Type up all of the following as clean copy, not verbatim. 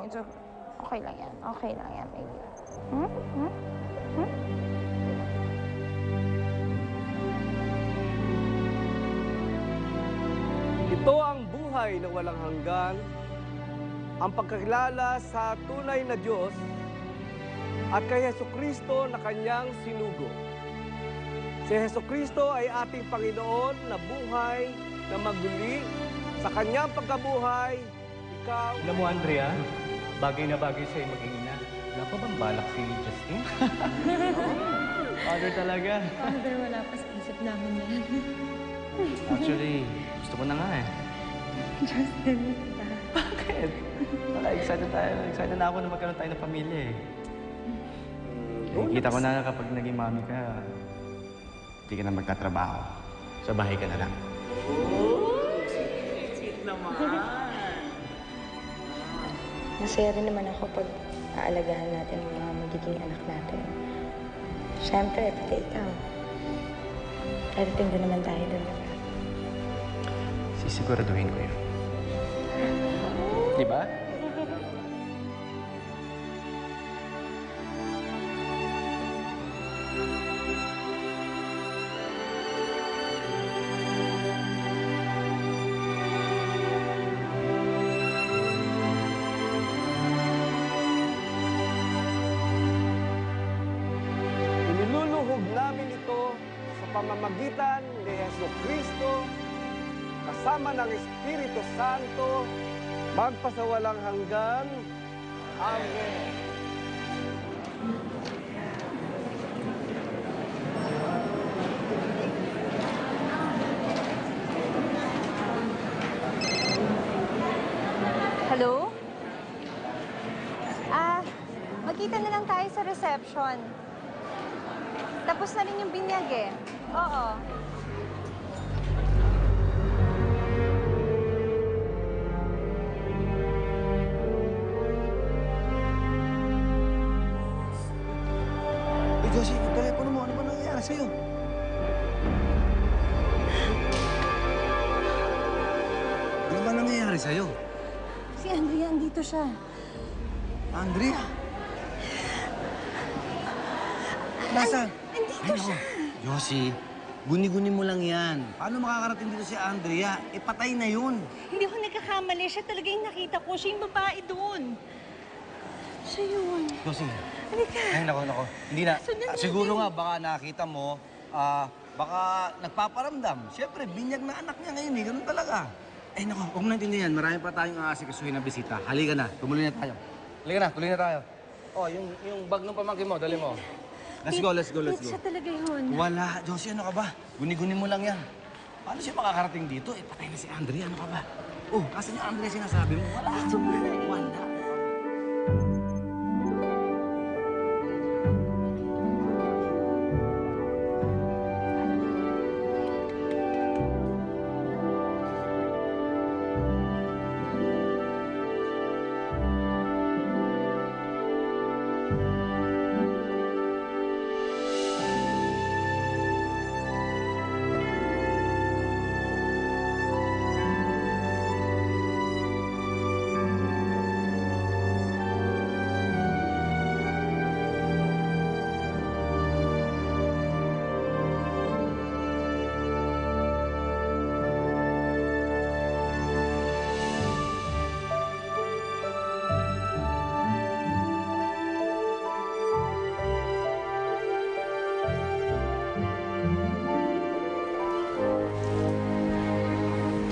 It's okay. Okay lang yan. Okay lang yan, baby. Hmm? Hmm? Hmm? Ito ang buhay na walang hanggan, ang pagkakilala sa tunay na Diyos at kay Hesukristo na kanyang sinugo. Si Hesukristo ay ating Panginoon na buhay na maguli. Sa kanyang pagkabuhay, ikaw... Alam mo, Andrea, bagay na bagay sa'yo maging ina. Wala pa bang balak si Justin? Father talaga. Father, wala pa sa isip namin yan. Actually, gusto ko na nga eh. Justin, Bakit? Wala, excited tayo. Excited na ako na magkaroon tayo ng pamilya eh. Nakikita ko na kapag naging mami ka, hindi ka na magtatrabaho. Sa bahay ka na lang. masaya rin naman ako pag aalagaan natin ang mga magiging anak natin. Siyempre, pati ikaw. Darating din naman tayo doon. Sisiguraduhin ko yun. Di ba? Iniluluhog namin ito sa pamamagitan ni Hesukristo kasama ng Espiritu Santo magpasawalang hanggan. Amen. Hello? Magkita na lang tayo sa reception. Tapos na rin yung binyag eh. Oo. Josie, yung telepono mo, ano ba nangyayari sa'yo? Ano ba nangyayari sa'yo? Si Andrea, andito siya. Andrea? Nasaan? Andito siya. Josie, guni-guni mo lang yan. Paano makakarating dito si Andrea? Eh, patay na yun. Hindi ako nagkakamali. Siya talaga yung nakita ko. Siya yung babae doon. Siya yun. Josie. Halika. Ay, nako. Hindi na. Sundan natin. Siguro nga, baka nakita mo, baka nagpaparamdam. Siyempre, binyag na anak niya ngayon eh. Ganun talaga. Ay, nako, huwag mo naintindihan. Marami pa tayong aasikasuhin na bisita. Halika na. Tumuloy na tayo. Halika na, tuloy na tayo. Oh, yung bag ng pamangkin mo, dali mo. Let's go. Siya talaga yun. Wala. Josie, ano ka ba? Guni-guni mo lang yan. Paano siya makakarating dito? Eh, patay na si Andrea. Ano ka ba? Oh, kasi yung Andrea sinasabi mo? Wala. Ito nga eh. Wala.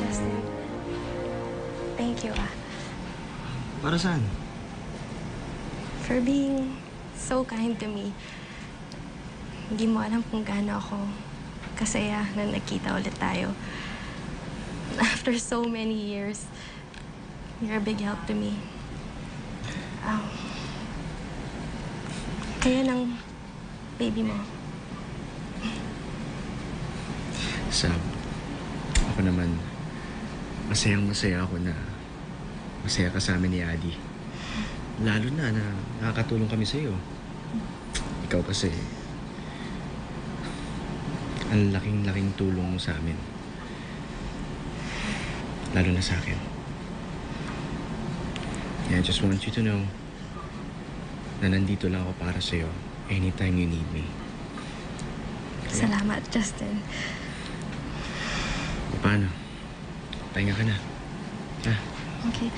Justin, thank you Para saan? for being so kind to me. Hindi mo alam kung gaano ako kasaya na nagkita ulit tayo. After so many years, you're a big help to me. Kaya ng baby mo. Sam, ako naman, masayang-masaya ako na masaya ka sa amin ni Adi. Lalo na nakakatulong kami sa'yo. Ikaw kasi, ang laking-laking tulong mo sa amin. Lalo na sa akin. And I just want you to know na nandito lang ako para sa'yo anytime you need me. Salamat, Justin. Paano? Pahinga ka na. Ha? Okay.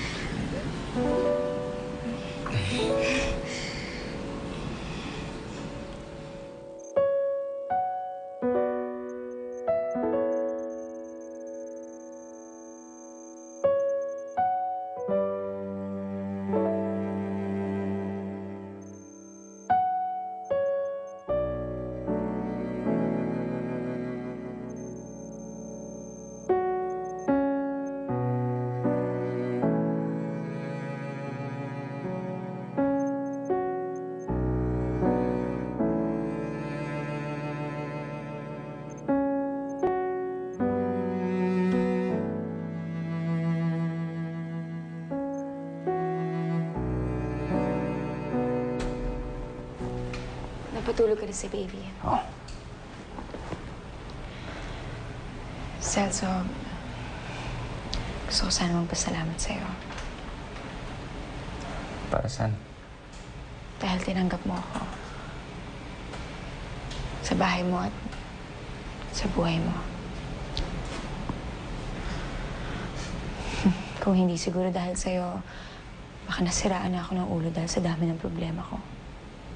Napatulog ka na si baby. Oh. Celso, gusto ko sana magpasalamat sa'yo. Para saan? Dahil tinanggap mo ako. Sa bahay mo at sa buhay mo. Kung hindi siguro dahil sa'yo, baka nasiraan na ako ng ulo dahil sa dami ng problema ko.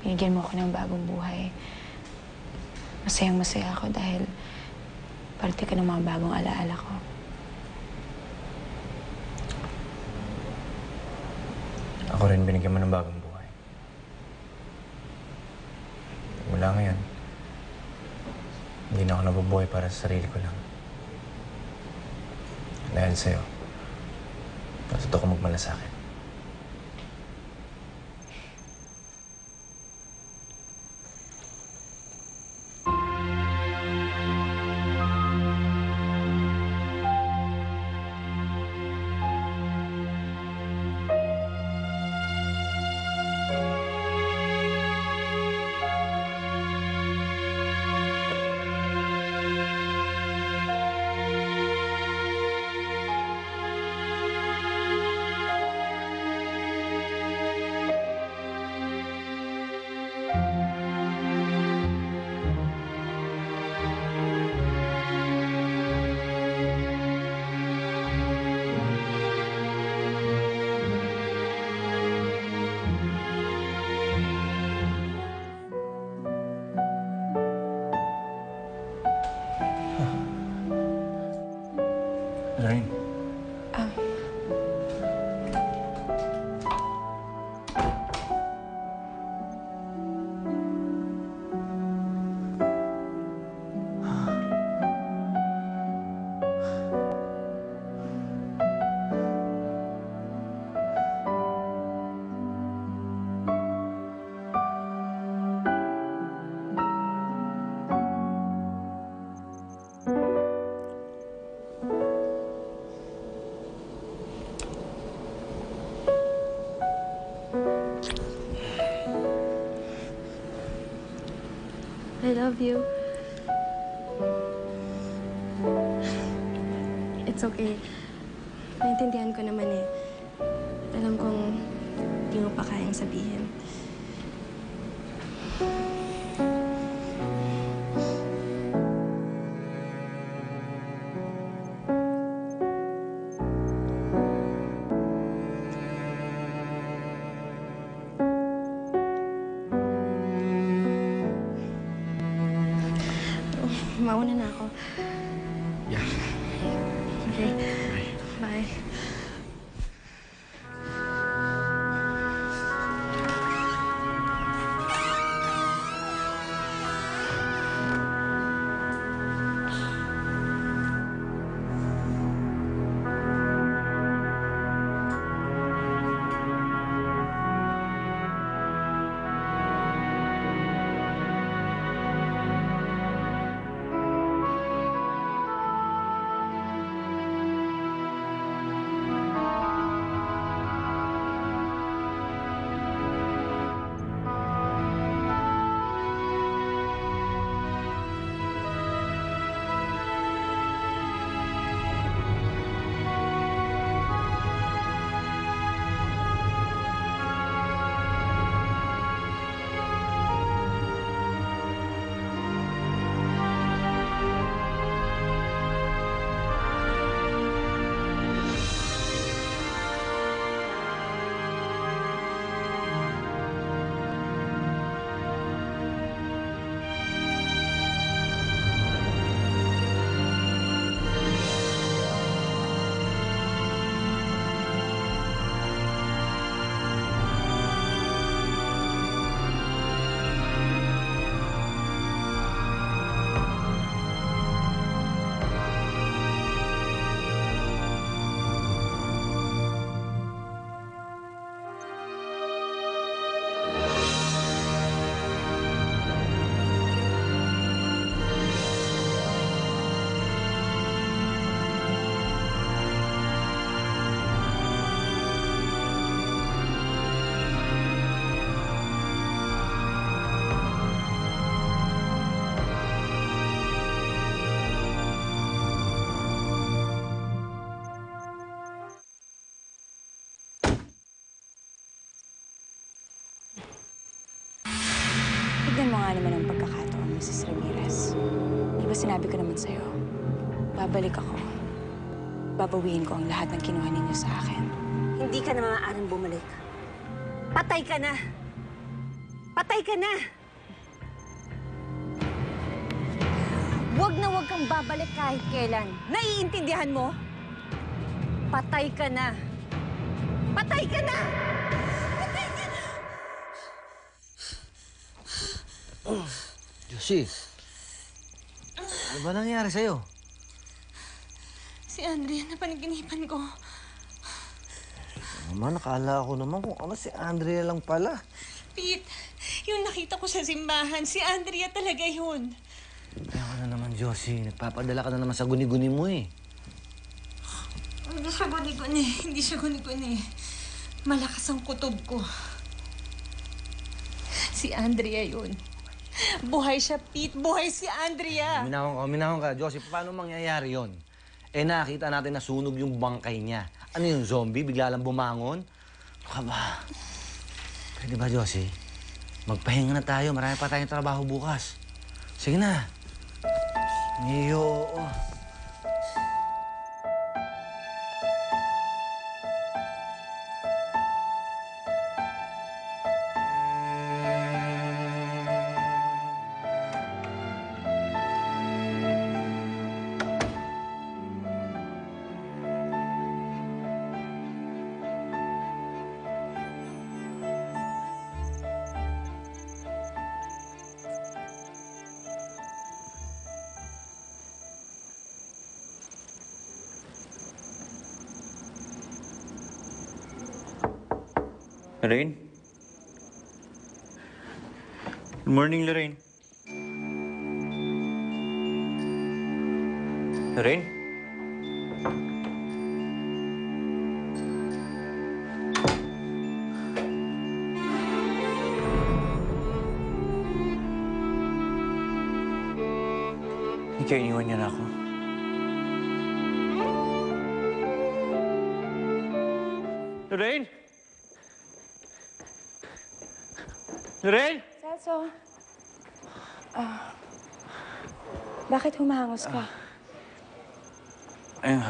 Binigyan mo ako ng bagong buhay. Masayang-masaya ako dahil parte ka ng mga bagong alaala ko. Ako rin binigyan mo ng bagong buhay. Mula ngayon, hindi na ako nabubuhay para sa sarili ko lang. Dahil sa'yo, natuto ko magmalasakit. Lorraine. I love you. It's okay. Naintindihan ko naman eh. Alam kong hindi mo pa kayang sabihin. Mauna na ako. Yeah. Okay. Bye. Bye. nga naman ang pagkakataon, Mrs. Ramirez. Di ba sinabi ko naman sa'yo, babalik ako. Babawiin ko ang lahat ng kinuha ninyo sa akin. Hindi ka na maaaring bumalik. Patay ka na! Patay ka na! Huwag na huwag kang babalik kahit kailan. Naiintindihan mo? Patay ka na! Patay ka na! Patay ka na! Josie, ano ba nangyari sa'yo? Si Andrea na panaginipan ko. Naman, nakala ko naman kung ano si Andrea lang pala. Pete, yung nakita ko sa simbahan, si Andrea talaga yun. Kaya ka na naman, Josie. Nagpapadala ka na naman sa guni-guni mo eh. Hindi siya guni-guni. Hindi siya guni-guni. Malakas ang kutob ko. Si Andrea yun. Buhay siya, Pete. Buhay si Andrea. Minahon ka. Josie, paano mangyayari yon? Eh, nakita natin na sunog yung bangkay niya. Ano yung zombie? Bigla lang bumangon? Ano ka ba? Pwede ba, Josie? Magpahinga na tayo. Marami pa tayong trabaho bukas. Sige na. Iyo. Lorraine? Good morning, Lorraine. Lorraine? Hindi kayo iniwan niya na ako. Lorraine? Lorraine? Celso, bakit humahangos ka? Ay,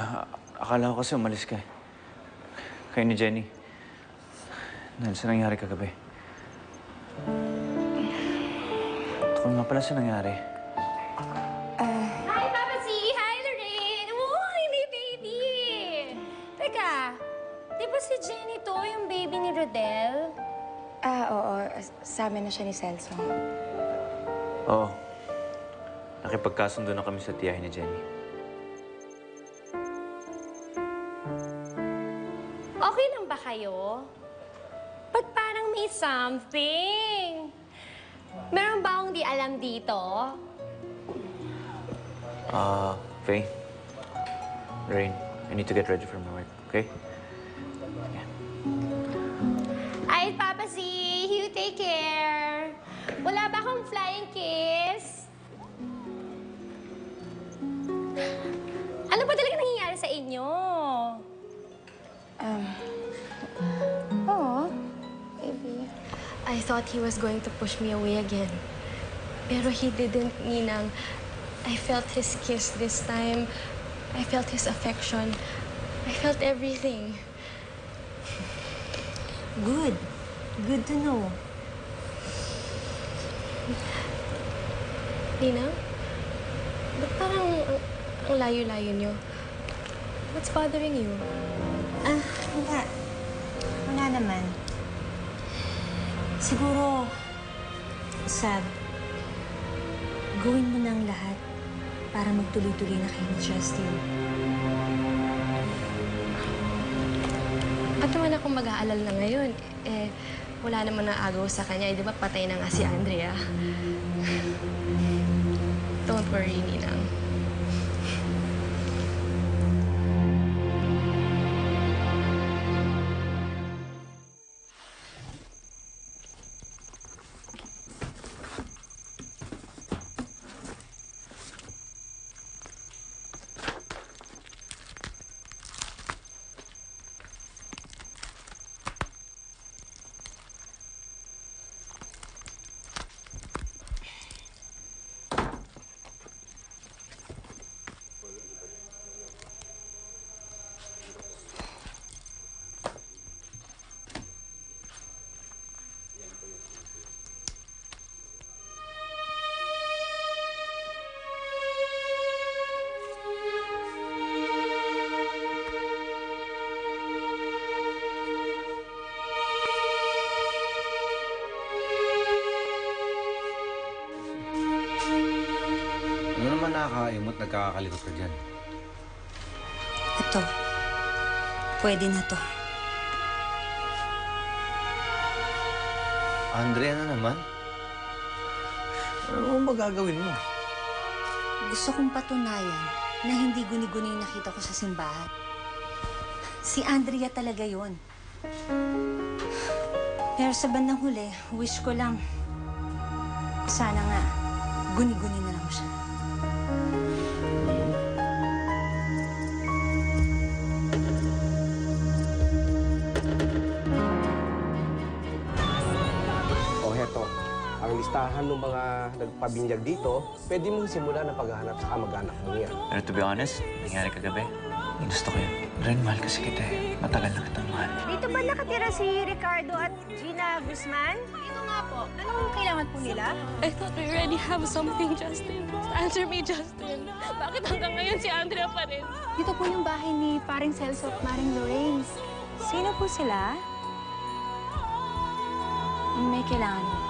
akala ko kasi umalis ka eh. Kayo ni Jenny. Dahil sa nangyari kagabi. Kung nga pala sa nangyari. Hi, Papa C! Hi, Lorraine! Oh, hindi, baby! Teka, di ba si Jenny to, yung baby ni Rodel? Oo. Sa amin na siya ni Celso. Oo. Nakipagkasundo na kami sa tiyahin ni Jenny. Okay lang ba kayo? Ba't parang may something? Meron ba akong di alam dito? Faye. Lorraine, I need to get ready for my work, okay? Ay, Papa C, you take care. Wala ba akong flying kiss? Ano ba talaga nangyayari sa inyo? Oo, baby. I thought he was going to push me away again. Pero he didn't, Ninang. I felt his kiss this time. I felt his affection. I felt everything. Good. Good to know. Ninang? Ba't parang ang layo-layo niyo? What's bothering you? Wala. Wala naman. Siguro, Sab, gawin mo na ang lahat para magtuloy-tuloy na kayo ni Justin. Ba't naman ako mag-aalala na ngayon? Eh, wala naman na agaw sa kanya. Eh, di ba patay na nga si Andrea? Don't worry, Ninang. naman nakakaimot, nagkakalikot ka dyan. Ito. Pwede na to. Andrea na naman? Ano ang magagawin mo? Gusto kong patunayan na hindi guni-guni yung nakita ko sa simbahan. Si Andrea talaga yon. Pero sa bandang huli, wish ko lang, sana nga, guni-guni na lang siya. O heto, ang listahan ng mga nagpabinyag dito, pwede mong simulan ang paghahanap sa kamag-anak mo yan. Pero to be honest, nangyari kagabi. Gusto ko yun. Ren, mahal kasi kita eh. Matagal na kitang mahal. Dito ba nakatira si Ricardo at Gina Guzman? Dito nga po. Anong kailangan po nila? I thought we already have something, Justin. Answer me, Justin. Bakit hanggang ngayon si Andrea pa rin? Dito po yung bahay ni paring Celso at maring Lorraine. Sino po sila? May kailangan mo.